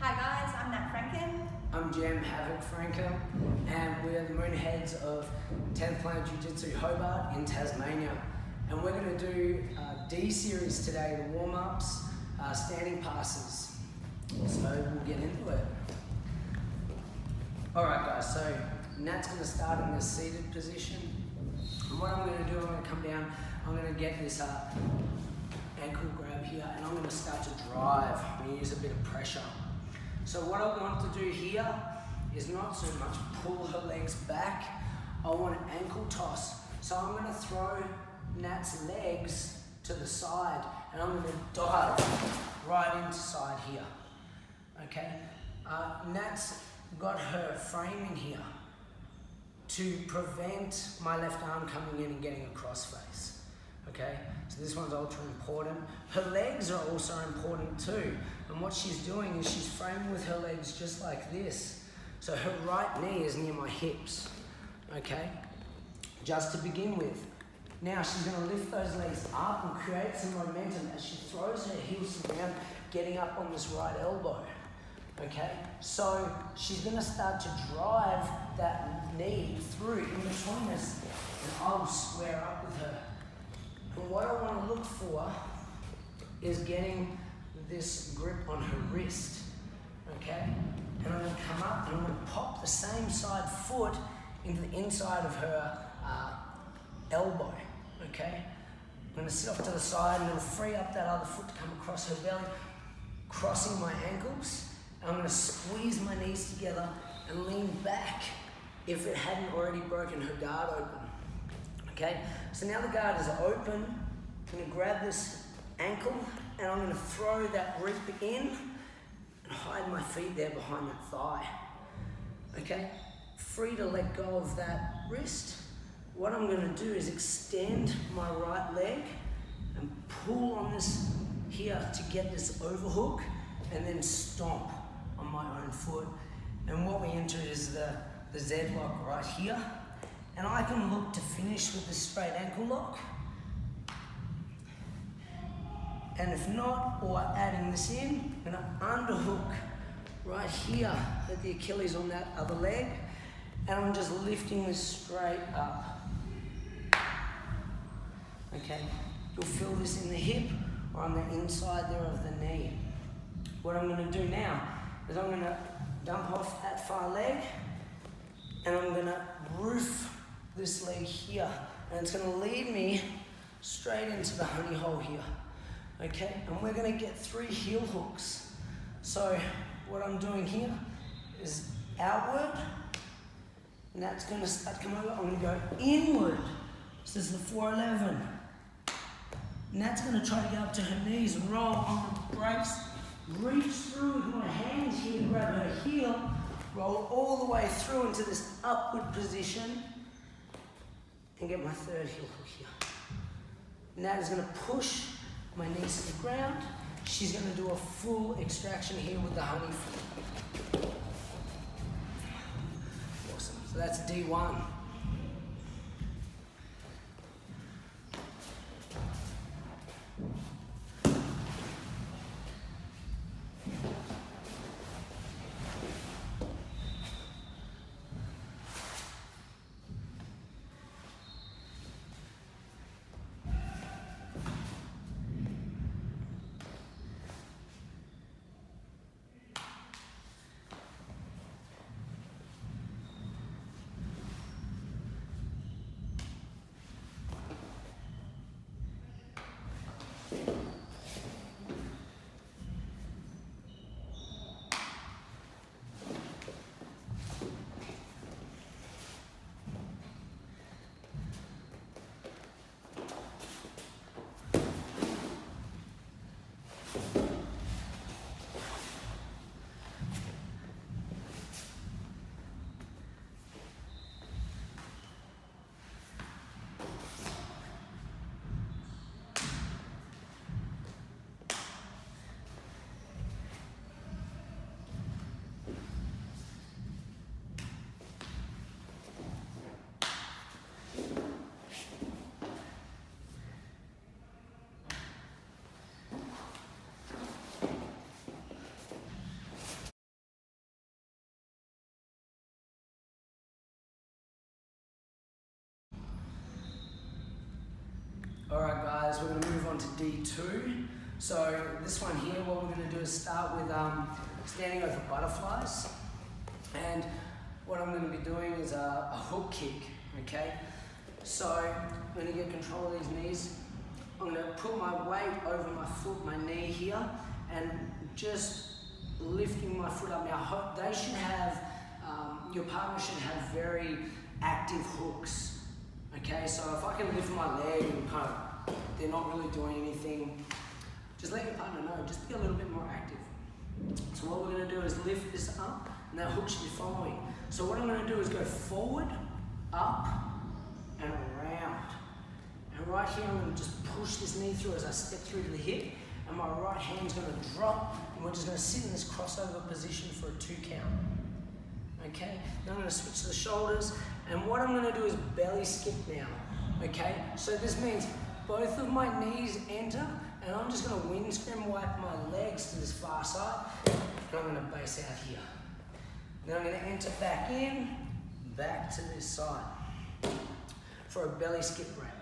Hi guys, I'm Nat Frankcombe. I'm Havok, Frankcombe, and we are the moonheads of 10th Planet Jiu-Jitsu Hobart in Tasmania. And we're going to do D series today, the warm-ups, standing passes. So we'll get into it. Alright guys, so Nat's going to start in the seated position. And what I'm going to do, I'm going to come down, I'm going to get this ankle grab here, and I'm going to start to drive. I'm going to use a bit of pressure. So what I want to do here is not so much pull her legs back, I want an ankle toss. So I'm going to throw Nat's legs to the side and I'm going to dive right inside here. Okay, Nat's got her frame in here to prevent my left arm coming in and getting a crossface. Okay, so this one's ultra important. Her legs are also important too. And what she's doing is she's framing with her legs just like this. So her right knee is near my hips. Okay, just to begin with. Now she's going to lift those legs up and create some momentum as she throws her heels down, getting up on this right elbow. Okay, so she's going to start to drive that knee through in between us, and I'll square up with her. And what I want to look for is getting this grip on her wrist, okay? And I'm going to come up and I'm going to pop the same side foot into the inside of her elbow, okay? I'm going to sit off to the side and then free up that other foot to come across her belly, crossing my ankles. And I'm going to squeeze my knees together and lean back if it hadn't already broken her guard open. Okay, so now the guard is open. I'm going to grab this ankle and I'm going to throw that rip in and hide my feet there behind that thigh. Okay, free to let go of that wrist. What I'm going to do is extend my right leg and pull on this here to get this overhook and then stomp on my own foot. And what we enter is the Z lock right here. And I can look to finish with the straight ankle lock. And if not, or adding this in, I'm going to underhook right here at the Achilles on that other leg. And I'm just lifting this straight up. Okay, you'll feel this in the hip or on the inside there of the knee. What I'm going to do now is I'm going to dump off that far leg and I'm going to roof this leg here, and it's going to lead me straight into the honey hole here. Okay, and we're going to get 3 heel hooks. So what I'm doing here is outward, and that's going to start coming over. I'm going to go inward. So this is the 411. And that's going to try to get up to her knees and roll on the brakes. Reach through with my hands here, grab her heel, roll all the way through into this upward position, and get my 3rd heel hook here. And that is going to push my knees to the ground. She's going to do a full extraction here with the honey foot. Awesome. So that's D1. Alright guys, we're going to move on to D2. So this one here, what we're going to do is start with standing over butterflies. And what I'm going to be doing is a hook kick, okay? So I'm going to get control of these knees. I'm going to put my weight over my foot, my knee here, and just lifting my foot up. Now they should have, your partner should have very active hooks. Okay, so if I can lift my leg and kind of, they're not really doing anything, just let your partner know, just be a little bit more active. So what we're going to do is lift this up, and that hook should be following. So what I'm going to do is go forward, up, and around. And right here, I'm going to just push this knee through as I step through to the hip, and my right hand's going to drop, and we're just going to sit in this crossover position for a 2 count. Okay, now I'm going to switch the shoulders, and what I'm going to do is belly skip now. Okay, so this means both of my knees enter, and I'm just going to windscreen wipe my legs to this far side, and I'm going to base out here. Then I'm going to enter back in, back to this side for a belly skip rep.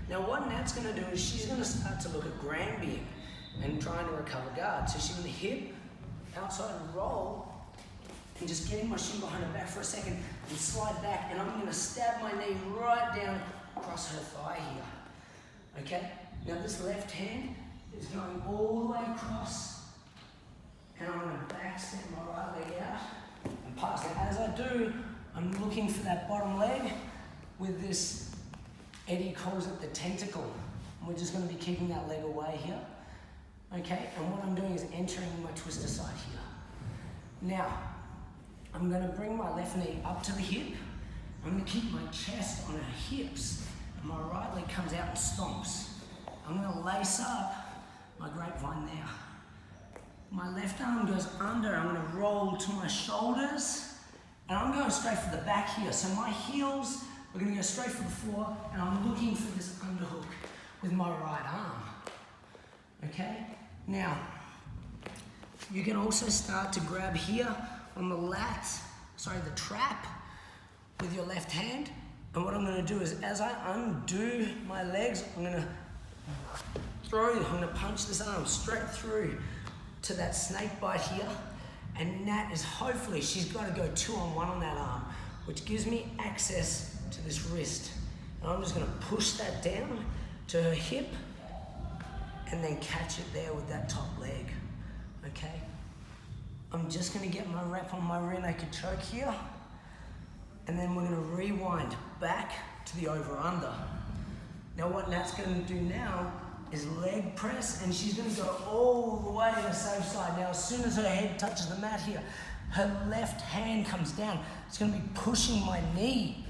Now what Nat's going to do is she's going to start to look at Granbying and trying to recover guard. So she's going to hip, outside roll, and just getting my shin behind her back for a second and slide back, and I'm going to stab my knee right down across her thigh here. Okay? Now this left hand is going all the way across, and I'm going to back step my right leg out and pass. Now as I do, I'm looking for that bottom leg with this, Eddie calls it the tentacle. And we're just going to be keeping that leg away here. Okay? And what I'm doing is entering my twister side here. Now, I'm going to bring my left knee up to the hip. I'm going to keep my chest on her hips, and my right leg comes out and stomps. I'm going to lace up my grapevine there. My left arm goes under. I'm going to roll to my shoulders, and I'm going straight for the back here. So my heels, we're going to go straight for the floor, and I'm looking for this underhook with my right arm. Okay? Now, you can also start to grab here on the the trap with your left hand. And what I'm going to do is, as I undo my legs, I'm going to punch this arm straight through to that snake bite here. And Nat is hopefully, she's got to go 2-on-1 on that arm, which gives me access to this wrist. And I'm just going to push that down to her hip and then catch it there with that top leg. Okay? I'm just going to get my rep on my rear naked choke here, and then we're going to rewind back to the over-under. Now what Nat's going to do now is leg press, and she's going to go all the way to the safe side. Now as soon as her head touches the mat here, her left hand comes down. It's going to be pushing my knee,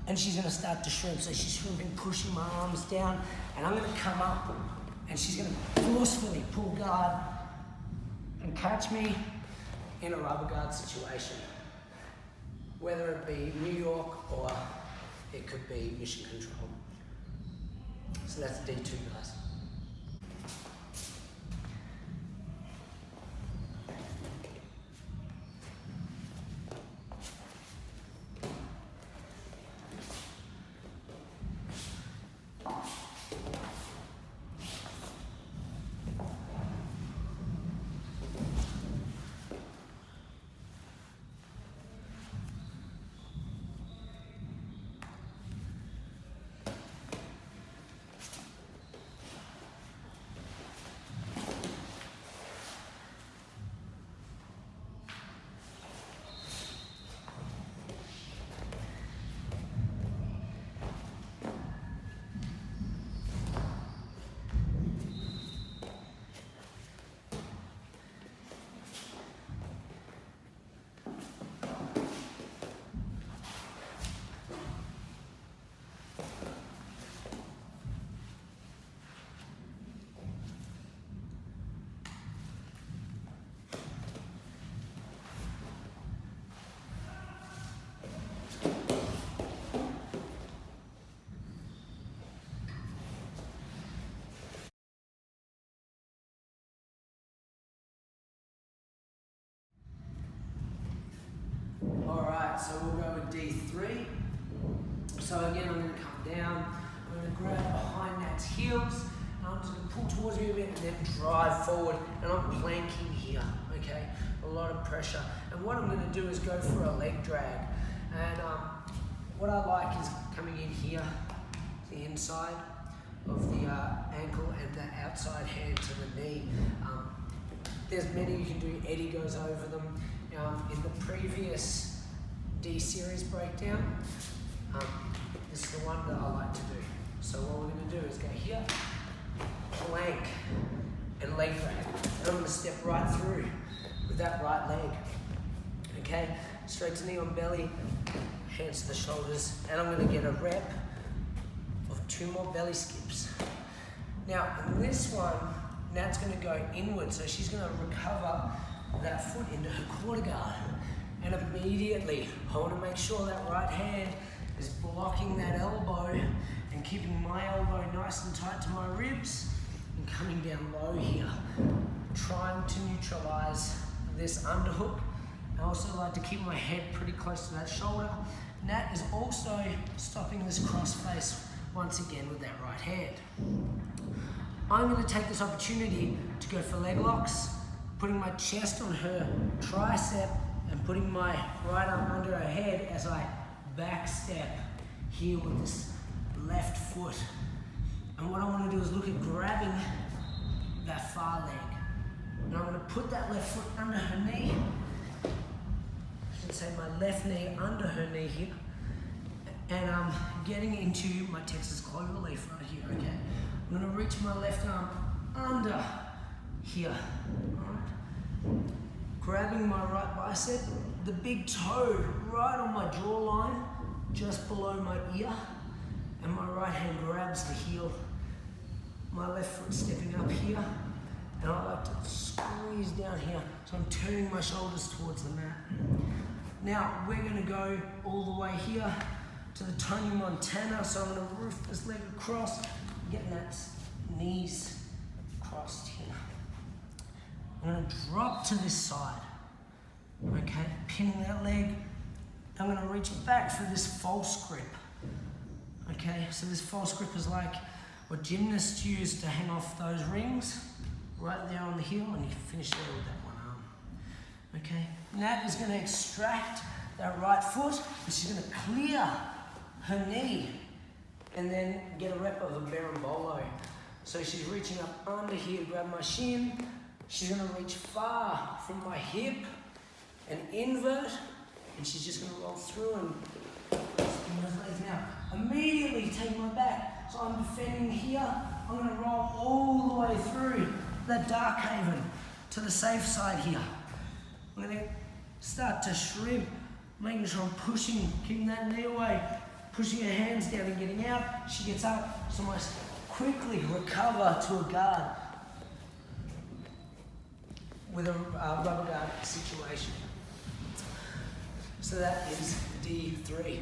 and she's going to start to shrimp. So she's shrimping, pushing my arms down, and I'm going to come up, and she's going to forcefully pull guard and catch me in a rubber guard situation, whether it be New York or it could be mission control. So that's D2, guys. So we'll go with D3. So again, I'm going to come down. I'm going to grab behind that pull towards me a bit and then drive forward, and I'm planking here, okay? A lot of pressure. And what I'm gonna do is go for a leg drag. And what I like is coming in here, the inside of the ankle and the outside hand to the knee. There's many you can do. Eddie goes over them. In the previous D series breakdown, this is the one that I like to do. So what we're going to do is go here, plank, and leg drag. And I'm going to step right through with that right leg. Okay, straight to knee on belly, hands to the shoulders, and I'm going to get a rep of 2 more belly skips. Now, in this one, Nat's going to go inward, so she's going to recover that foot into her quarter guard. And immediately, I want to make sure that right hand is blocking that elbow and keeping my elbow nice and tight to my ribs and coming down low here, trying to neutralize this underhook. I also like to keep my head pretty close to that shoulder. Nat is also stopping this cross face once again with that right hand. I'm going to take this opportunity to go for leg locks, putting my chest on her tricep and putting my right arm under her head as I back step here with this left foot. And what I want to do is look at grabbing that far leg. And I'm going to put that left foot under her knee. I should say my left knee under her knee here. And I'm getting into my Texas clover leaf right here, okay? I'm going to reach my left arm under here, all right? Grabbing my right bicep, the big toe right on my jawline, just below my ear, and my right hand grabs the heel. My left foot stepping up here, and I like to squeeze down here, so I'm turning my shoulders towards the mat. Now, we're going to go all the way here to the Tony Montana, so I'm going to roof this leg across, getting that knees crossed here. I'm going to drop to this side, okay, pinning that leg. I'm going to reach back for this false grip, okay? So this false grip is like what gymnasts use to hang off those rings, right there on the heel, and you can finish there with that one arm, okay? Nat is going to extract that right foot, and she's going to clear her knee, and then get a rep of a berimbolo. So she's reaching up under here, grab my shin. She's going to reach far from my hip and invert, and she's just going to roll through and spin those legs. Now, immediately take my back. So I'm defending here. I'm going to roll all the way through that dark haven to the safe side here. I'm going to start to shrimp, making sure I'm pushing, keeping that knee away, pushing her hands down and getting out. She gets up, so I quickly recover to a guard with a rubber guard situation. So that is D3.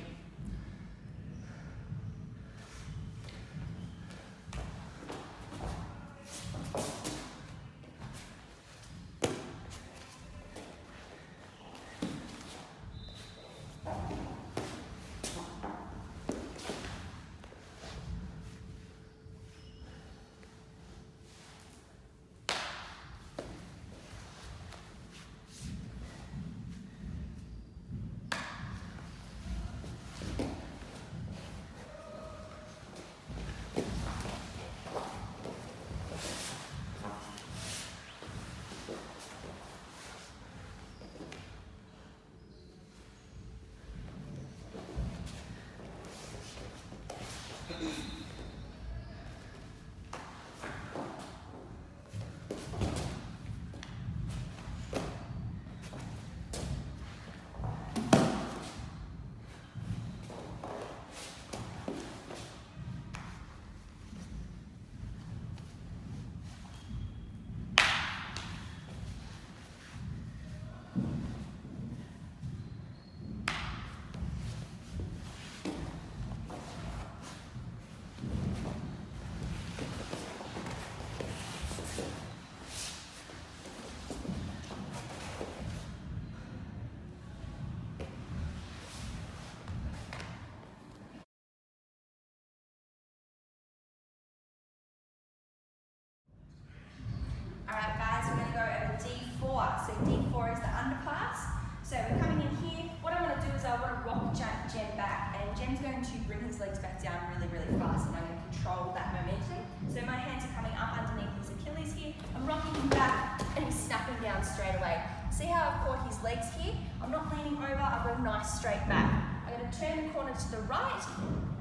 So D4 is the underpass. So we're coming in here. What I want to do is I want to rock Jem back, and Jem's going to bring his legs back down really, really fast, and I'm going to control that momentum. So my hands are coming up underneath his Achilles here. I'm rocking him back, and he's snapping down straight away. See how I've caught his legs here? I'm not leaning over, I've got a nice straight back. I'm going to turn the corner to the right,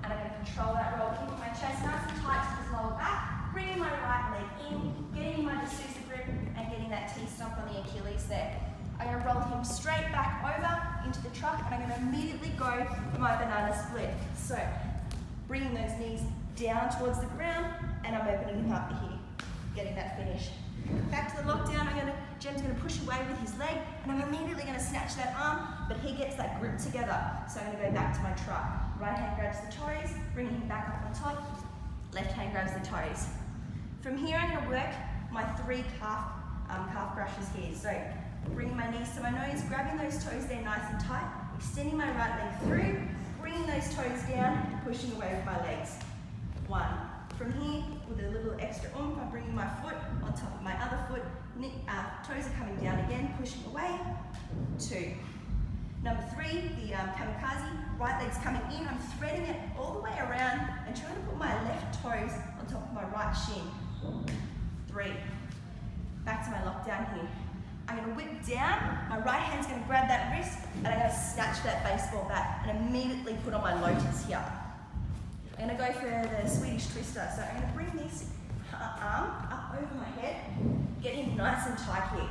and I'm going to control that roll, keeping my chest nice and tight to his lower back, bringing my right leg in, getting my D'Souza grip, and getting that T-stomp on the Achilles there. I'm going to roll him straight back over into the truck, and I'm going to immediately go for my banana split. So, bringing those knees down towards the ground, and I'm opening him up here, getting that finish. Back to the lockdown, Jem's going to push away with his leg, and I'm immediately going to snatch that arm, but he gets that grip together. So I'm going to go back to my truck. Right hand grabs the toes, bringing him back up on top. Left hand grabs the toes. From here, I'm going to work my 3 calf brushes here. So bringing my knees to my nose, grabbing those toes there nice and tight, extending my right leg through, bringing those toes down, pushing away with my legs. 1. From here, with a little extra oomph, I'm bringing my foot on top of my other foot. Toes are coming down again, pushing away. 2. Number 3, the kamikaze. Right leg's coming in. I'm threading it all the way around and trying to put my left toes on top of my right shin. 3. Back to my lockdown here. I'm going to whip down. My right hand's going to grab that wrist, and I'm going to snatch that baseball bat and immediately put on my lotus here. I'm going to go for the Swedish twister. So I'm going to bring this arm up over my head, get in nice and tight here.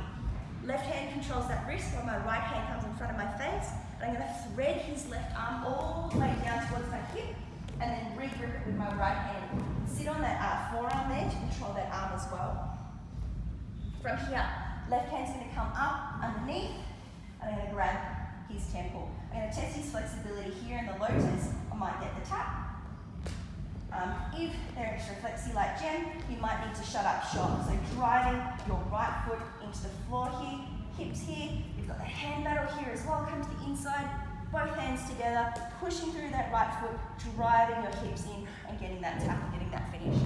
Left hand controls that wrist while my right hand comes in front of my face. And I'm going to thread his left arm all the way down towards my hip, and then re-grip it with my right hand. Sit on that forearm there to control that arm as well. From here, left hand's going to come up underneath, and I'm going to grab his temple. I'm going to test his flexibility here in the lotus. I might get the tap. If they're extra flexy like Jem, you might need to shut up shop. So driving your right foot into the floor here, hips here, you've got the hand battle here as well, come to the inside, both hands together, pushing through that right foot, driving your hips in and getting that tap and getting that finish.